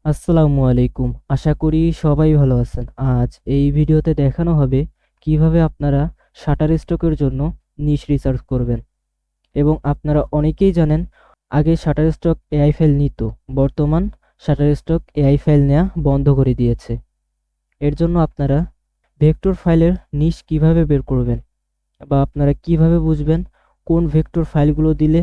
আসসালামু আলাইকুম। আশা করি সবাই ভালো আছেন। আজ এই ভিডিওতে দেখানো হবে কিভাবে আপনারা শাটারস্টকের জন্য নিশ রিসার্চ করবেন। এবং আপনারা অনেকেই জানেন আগে শাটারস্টক এআই ফাইল নিত। বর্তমান শাটারস্টক এআই ফাইল নেওয়া বন্ধ করে দিয়েছে। এর জন্য আপনারা ভেক্টর ফাইলের নিশ কিভাবে বের করবেন বা আপনারা কিভাবে বুঝবেন কোন ভেক্টর ফাইলগুলো দিলে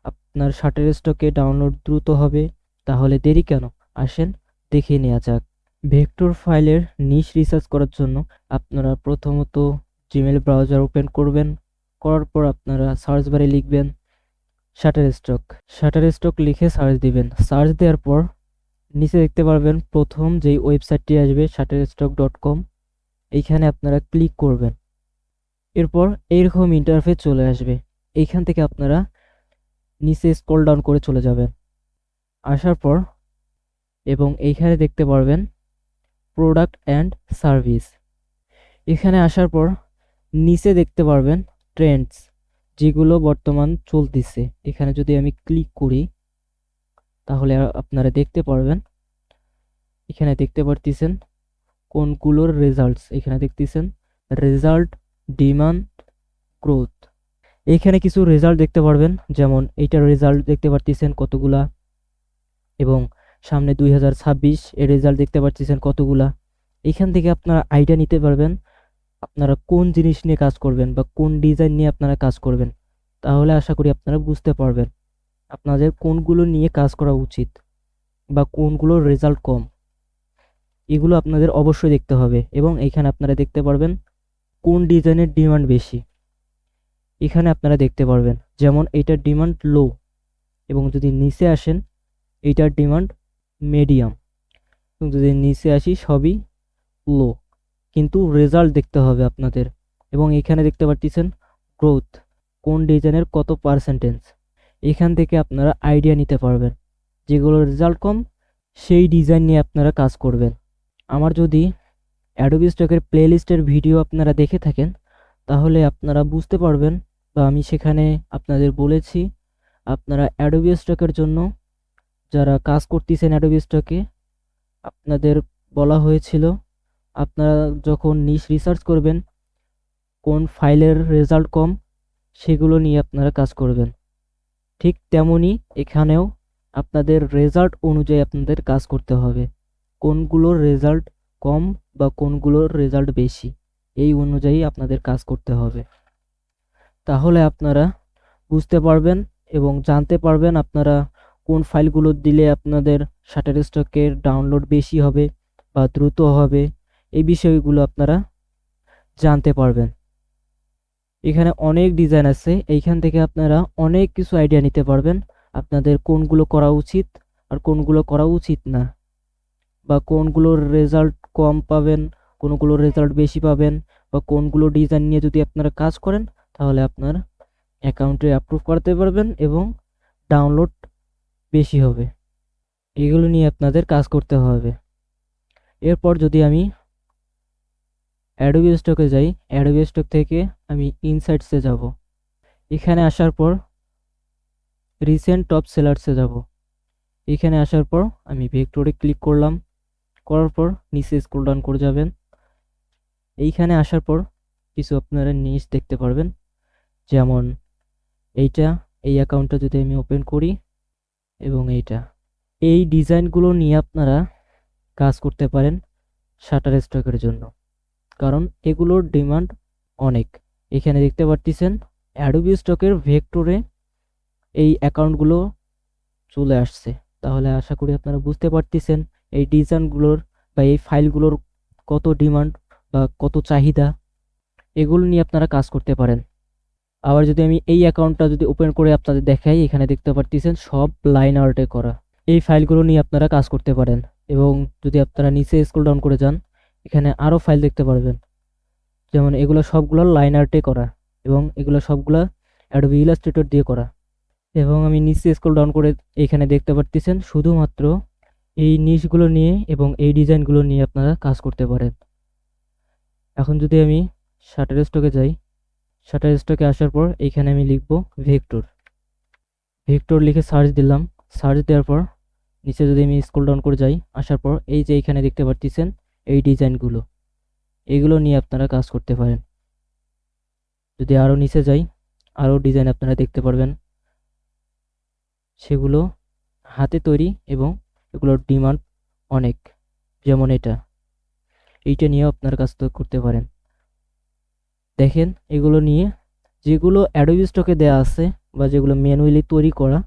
আপনার শাটারস্টকে ডাউনলোড দ্রুত হবে। তাহলে দেরি কেন, আসেন দেখে নেওয়া যাক। ভেক্টর ফাইলের নিশ রিসার্চ করার জন্য আপনারা প্রথমত জিমেল ব্রাউজার ওপেন করবেন। করার পর আপনারা সার্চ বারে লিখবেন শাটারস্টক। শাটারস্টক লিখে সার্চ দিবেন। সার্চ দেওয়ার পর নিচে দেখতে পারবেন প্রথম যেই ওয়েবসাইটটি আসবে shutterstock.com। এইখানে আপনারা ক্লিক করবেন। এরপর এইরকম ইন্টারফেস চলে আসবে। এইখান থেকে আপনারা নিচে স্ক্রল ডাউন করে চলে যাবেন। আসার পর এবং এইখানে দেখতে পারবেন প্রোডাক্ট অ্যান্ড সার্ভিস। এখানে আসার পর নিচে দেখতে পারবেন ট্রেন্ডস, যেগুলো বর্তমান চলতেছে। এখানে যদি আমি ক্লিক করি তাহলে আপনারা দেখতে পারবেন, এখানে দেখতে পারতেছেন কোনগুলোর রেজাল্টস। এখানে দেখতেছেন রেজাল্ট, ডিমান্ড, গ্রোথ। এইখানে কিছু রেজাল্ট দেখতে পারবেন, যেমন এইটার রেজাল্ট দেখতে পারতেছেন কতগুলা, এবং সামনে 2026 এর রেজাল্ট দেখতে পাচ্ছেন কতগুলা। এখান থেকে আপনারা আইডিয়া নিতে পারবেন আপনারা কোন জিনিস নিয়ে কাজ করবেন বা কোন ডিজাইন নিয়ে আপনারা কাজ করবেন। তাহলে আশা করি আপনারা বুঝতে পারবেন আপনাদের কোনগুলো নিয়ে কাজ করা উচিত বা কোনগুলোর রেজাল্ট কম। এগুলো আপনাদের অবশ্যই দেখতে হবে। এবং এখানে আপনারা দেখতে পারবেন কোন ডিজাইনের ডিমান্ড বেশি। এখানে আপনারা দেখতে পারবেন যেমন এইটার ডিমান্ড লো, এবং যদি নিচে আসেন এইটার ডিমান্ড মিডিয়াম, এবং যদি নিচে আসি সবই লো। কিন্তু রেজাল্ট দেখতে হবে আপনাদের। এবং এখানে দেখতে পাচ্ছেন গ্রোথ, কোন ডিজাইনের কত পার্সেন্টেজ। এখান থেকে আপনারা আইডিয়া নিতে পারবেন যেগুলোর রেজাল্ট কম সেই ডিজাইন নিয়ে আপনারা কাজ করবেন। আমার যদি অ্যাডোবি স্টকের প্লেলিস্টের ভিডিও আপনারা দেখে থাকেন তাহলে আপনারা বুঝতে পারবেন, বা আমি সেখানে আপনাদের বলেছি আপনারা অ্যাডোবি স্টকের জন্য যারা কাজ করতেছেন অ্যাডোবি স্টকে আপনাদের বলা হয়েছিল আপনারা যখন নিশ রিসার্চ করবেন কোন ফাইলের রেজাল্ট কম সেগুলো নিয়ে আপনারা কাজ করবেন। ঠিক তেমনই এখানেও আপনাদের রেজাল্ট অনুযায়ী আপনাদের কাজ করতে হবে। কোনগুলোর রেজাল্ট কম বা কোনগুলোর রেজাল্ট বেশি, এই অনুযায়ী আপনাদের কাজ করতে হবে। তাহলে আপনারা বুঝতে পারবেন এবং জানতে পারবেন আপনারা কোন ফাইলগুলো দিলে আপনাদের শাটারস্টকের ডাউনলোড বেশি হবে বা দ্রুত হবে। এই বিষয়গুলো আপনারা জানতে পারবেন। এখানে অনেক ডিজাইন আছে, এইখান থেকে আপনারা অনেক কিছু আইডিয়া নিতে পারবেন আপনাদের কোনগুলো করা উচিত আর কোনগুলো করা উচিত না, বা কোনগুলোর রেজাল্ট কম পাবেন, কোনগুলোর রেজাল্ট বেশি পাবেন, বা কোনগুলো ডিজাইন নিয়ে যদি আপনারা কাজ করেন তাহলে আপনার অ্যাকাউন্টে অ্যাপ্রুভ করতে পারবেন এবং ডাউনলোড বেশি হবে। এগুলো নিয়ে আপনাদের কাজ করতে হবে। এরপর যদি আমি অ্যাডোবি স্টকে যাই, অ্যাডোবি স্টক থেকে আমি ইনসাইটসে যাব। এখানে আসার পর রিসেন্ট টপ সেলার্সে যাব। এখানে আসার পর আমি ভেক্টরে ক্লিক করলাম। করার পর নিচে স্ক্রল ডাউন করে যাবেন। এইখানে আসার পর কিছু আপনারা নিচ দেখতে পারবেন, যেমন এইটা, এই অ্যাকাউন্টটা যদি আমি ওপেন করি, এবং এই ডিজাইনগুলো নিয়ে আপনারা কাজ করতে পারেন শাটারস্টকের জন্য, কারণ এগুলোর ডিমান্ড অনেক। এখানে দেখতে পাচ্ছেন অ্যাডোবি স্টকের ভেক্টরে এই অ্যাকাউন্টগুলো চলে আসছে। তাহলে আশা করি আপনারা বুঝতে পারতেছেন এই ডিজাইনগুলোর বা এই ফাইলগুলোর কত ডিমান্ড বা কত চাহিদা। এগুলো নিয়ে আপনারা কাজ করতে পারেন। আবার যদি আমি এই অ্যাকাউন্টটা যদি ওপেন করে আপনাদের দেখাই, এখানে দেখতে পারতেছেন সব লাইন আর্টে করা। এই ফাইলগুলো নিয়ে আপনারা কাজ করতে পারেন। এবং যদি আপনারা নিচে স্ক্রল ডাউন করে যান, এখানে আরও ফাইল দেখতে পারবেন, যেমন এগুলো সবগুলো লাইন আর্টে করা এবং এগুলো সবগুলো অ্যাডোবি ইলাস্ট্রেটর দিয়ে করা। এবং আমি নিচে স্ক্রল ডাউন করে এখানে দেখতে পারতেছেন শুধুমাত্র এই নিশগুলো নিয়ে এবং এই ডিজাইনগুলো নিয়ে আপনারা কাজ করতে পারেন। এখন যদি আমি শাটারস্টকে যাই, শাটারস্টকে আসার পর এইখানে আমি লিখব ভেক্টর। ভেক্টর লিখে সার্চ দিলাম। সার্চ দেওয়ার পর নিচে যদি আমি স্ক্রল ডাউন করে যাই, আসার পর এই যে এখানে দেখতে পাচ্ছেন এই ডিজাইনগুলো, এগুলো নিয়ে আপনারা কাজ করতে পারেন। যদি আরও নিচে যাই, আরও ডিজাইন আপনারা দেখতে পারবেন, সেগুলো হাতে তৈরি এবং এগুলোর ডিমান্ড অনেক। যেমন এইটা নিয়েও আপনারা কাজ করতে পারেন। দেখেন এগুলো নিয়ে যেগুলো অ্যাডোবি স্টকে দেওয়া আছে বা যেগুলো ম্যানুয়ালি তৈরি করা,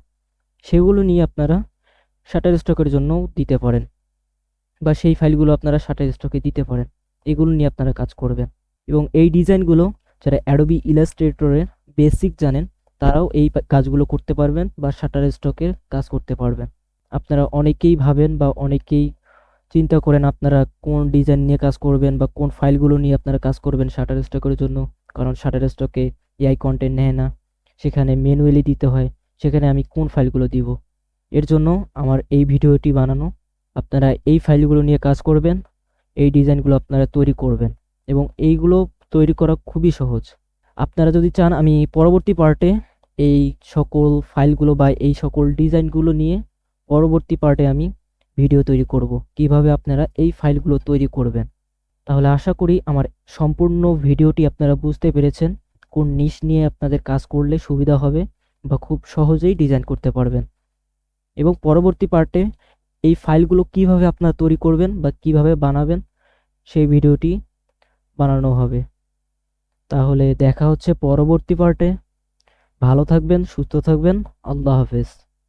সেগুলো নিয়ে আপনারা শাটার স্টকের জন্যও দিতে পারেন, বা সেই ফাইলগুলো আপনারা শাটার স্টকে দিতে পারেন। এগুলো নিয়ে আপনারা কাজ করবেন। এবং এই ডিজাইনগুলো যারা অ্যাডোবি ইলাস্ট্রেটরের বেসিক জানেন তারাও এই কাজগুলো করতে পারবেন বা শাটার স্টকের কাজ করতে পারবেন। আপনারা অনেকেই ভাবেন বা অনেকেই চিন্তা করেন আপনারা কোন ডিজাইন নিয়ে কাজ করবেন বা কোন ফাইলগুলো নিয়ে আপনারা কাজ করবেন শাটার স্টকের জন্য, কারণ শাটার স্টকে এআই কন্টেন্ট নেয় না, সেখানে ম্যানুয়ালি দিতে হয়। সেখানে আমি কোন ফাইলগুলো দিব? এর জন্য আমার এই ভিডিওটি বানানো। আপনারা এই ফাইলগুলো নিয়ে কাজ করবেন, এই ডিজাইনগুলো আপনারা তৈরি করবেন এবং এইগুলো তৈরি করা খুবই সহজ। আপনারা যদি চান আমি পরবর্তী পার্টে এই সকল ফাইলগুলো বা এই সকল ডিজাইনগুলো নিয়ে পরবর্তী পার্টে আমি ভিডিও তৈরি করব, কিভাবে আপনারা এই ফাইলগুলো তৈরি করবেন। তাহলে আশা করি আমার সম্পূর্ণ ভিডিওটি আপনারা বুঝতে পেরেছেন, কোন নিশ নিয়ে আপনাদের কাজ করলে সুবিধা হবে বা খুব সহজেই ডিজাইন করতে পারবেন। এবং পরবর্তী পার্টে এই ফাইলগুলো কিভাবে আপনারা তৈরি করবেন বা কিভাবে বানাবেন সেই ভিডিওটি বানানো হবে। তাহলে দেখা হচ্ছে পরবর্তী পার্টে। ভালো থাকবেন, সুস্থ থাকবেন। আল্লাহ হাফেজ।